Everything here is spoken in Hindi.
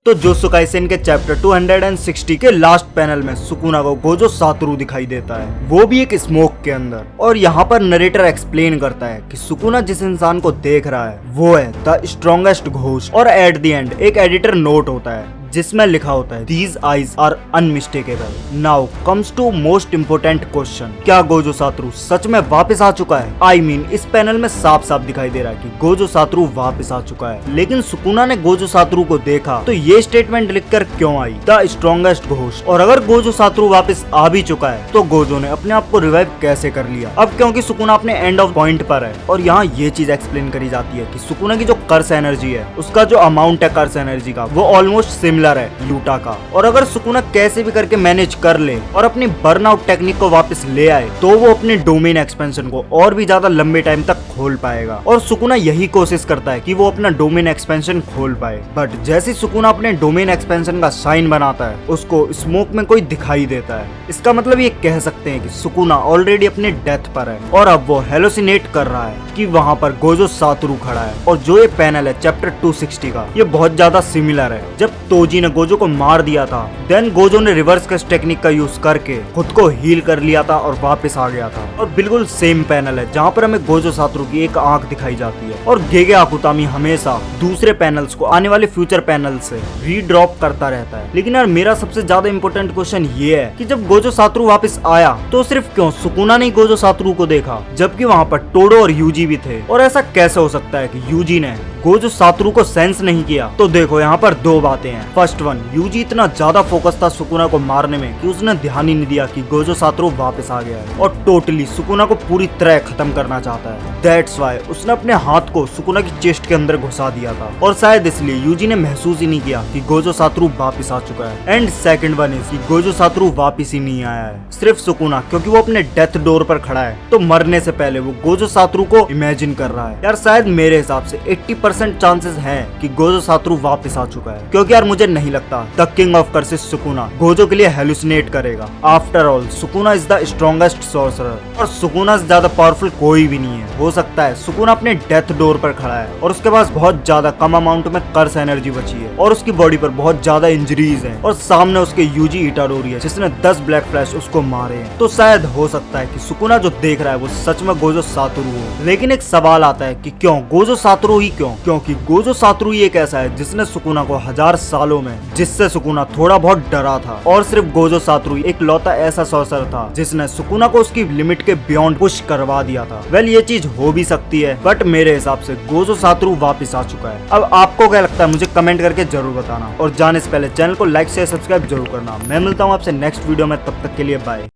तो जोजोत्सु काइसेन के चैप्टर 260 के लास्ट पैनल में सुकुना को गोजो सातोरू दिखाई देता है, वो भी एक स्मोक के अंदर। और यहाँ पर नरेटर एक्सप्लेन करता है कि सुकुना जिस इंसान को देख रहा है वो है द स्ट्रॉन्गेस्ट घोस्ट। और एट द एंड एक एडिटर नोट होता है जिसमें लिखा होता है these eyes are unmistakable. Now comes to most important question, क्या गोजो सातोरू सच में वापस आ चुका है? I mean, इस पैनल में साफ साफ दिखाई दे रहा है कि गोजो सातोरू वापस आ चुका है, लेकिन सुकुना ने गोजो सातोरू को देखा तो ये स्टेटमेंट लिखकर क्यों आई द स्ट्रॉन्गेस्ट घोस्ट? और अगर गोजो सातोरू वापस आ भी चुका है तो गोजो ने अपने आप को रिवाइव कैसे कर लिया? अब क्योंकि सुकुना अपने एंड ऑफ पॉइंट पर है और यहाँ ये चीज एक्सप्लेन करी जाती है कि सुकुना की जो कर्स एनर्जी है उसका जो अमाउंट है कर्स एनर्जी का वो ऑलमोस्ट सिमिलर है लूटा का। और अगर सुकुना कैसे भी करके मैनेज कर ले और अपनी बर्नआउट टेक्निक को वापस ले आए तो वो अपने डोमेन एक्सपेंशन को और भी ज्यादा लंबे टाइम तक खोल पाएगा। और सुकुना यही कोशिश करता है कि वो अपना डोमेन एक्सपेंशन खोल पाए, बट जैसे सुकुना अपने डोमेन एक्सपेंशन का साइन बनाता है उसको स्मोक में कोई दिखाई देता है। इसका मतलब ये कह सकते हैं कि सुकुना ऑलरेडी अपने डेथ पर है और अब वो हेलोसिनेट कर रहा है कि वहाँ पर गोजो सातोरू खड़ा है। और जो ये पैनल है चैप्टर 260 का ये बहुत ज्यादा सिमिलर है। जब तोजी ने गोजो को मार दिया था देन गोजो ने रिवर्स कस टेक्निक का यूज करके खुद को हील कर लिया था और वापस आ गया था। और बिल्कुल सेम पैनल है जहाँ पर हमें गोजो सातोरू की एक आंख दिखाई जाती है। और गेगे आकुतामी हमेशा दूसरे पैनल्स को आने वाले फ्यूचर पैनल से रीड्रॉप करता रहता है। लेकिन यार मेरा सबसे ज्यादा इंपॉर्टेंट क्वेश्चन ये है कि जब गोजो सातोरू वापस आया तो सिर्फ क्यों सुकुना ने गोजो सातोरू को देखा जबकि वहाँ पर टोडो और यूजी भी थे? और ऐसा कैसे हो सकता है कि यूजी ने गोजो सातोरू को सेंस नहीं किया? तो देखो यहाँ पर दो बातें हैं। फर्स्ट वन, यूजी इतना ज्यादा फोकस था सुकुना को मारने में कि उसने ध्यान ही नहीं दिया कि गोजो सातोरू वापस आ गया है और टोटली सुकुना को पूरी तरह खत्म करना चाहता है। दैट्स व्हाई उसने अपने हाथ को सुकुना की चेस्ट के अंदर घुसा दिया था और शायद इसलिए यूजी ने महसूस ही नहीं किया कि गोजो सातोरू वापस आ चुका है। एंड सेकंड वन इज कि गोजो सातोरू वापस ही नहीं आया है, सिर्फ सुकुना, क्योंकि वो अपने डेथ डोर पर खड़ा है तो मरने से पहले वो गोजो सातोरू को इमेजिन कर रहा है। यार शायद मेरे हिसाब से 80% चांसेस हैं कि गोजो सातोरू वापस आ चुका है, क्योंकि यार मुझे नहीं लगता the king of curses Sukuna Gojo के लिए हेलुसिनेट करेगा। After all Sukuna is the strongest sorcerer और सुकुना से ज्यादा पावरफुल कोई भी नहीं है। हो सकता है सुकुना अपने डेथ डोर पर खड़ा है और उसके पास बहुत ज्यादा कम अमाउंट में कर्स एनर्जी बची है और उसकी बॉडी पर बहुत ज्यादा इंजरीज है और सामने उसके यूजी इटाडोरी है जिसने 10 ब्लैक फ्लैश उसको मारे हैं। तो शायद हो सकता है कि सुकुना जो देख रहा है वो सच में गोजो सातोरू हो। लेकिन एक सवाल आता है कि क्यों गोजो सातोरू ही क्यों? क्योंकि गोजो सातोरू ही एक ऐसा है जिसने सुकुना को 1000 सालों में, जिससे सुकुना थोड़ा बहुत डरा था। और सिर्फ गोजो सातोरू एक लौता ऐसा सॉर्सरर था जिसने सुकुना को उसकी लिमिट के बियॉन्ड पुश करवा दिया था। वेल ये चीज हो भी सकती है बट मेरे हिसाब से गोजो सातोरू वापस आ चुका है। अब आपको क्या लगता है मुझे कमेंट करके जरूर बताना और जाने से पहले चैनल को लाइक शेयर सब्सक्राइब जरूर करना। मैं मिलता हूँ आपसे नेक्स्ट वीडियो में, तब तक के लिए बाय।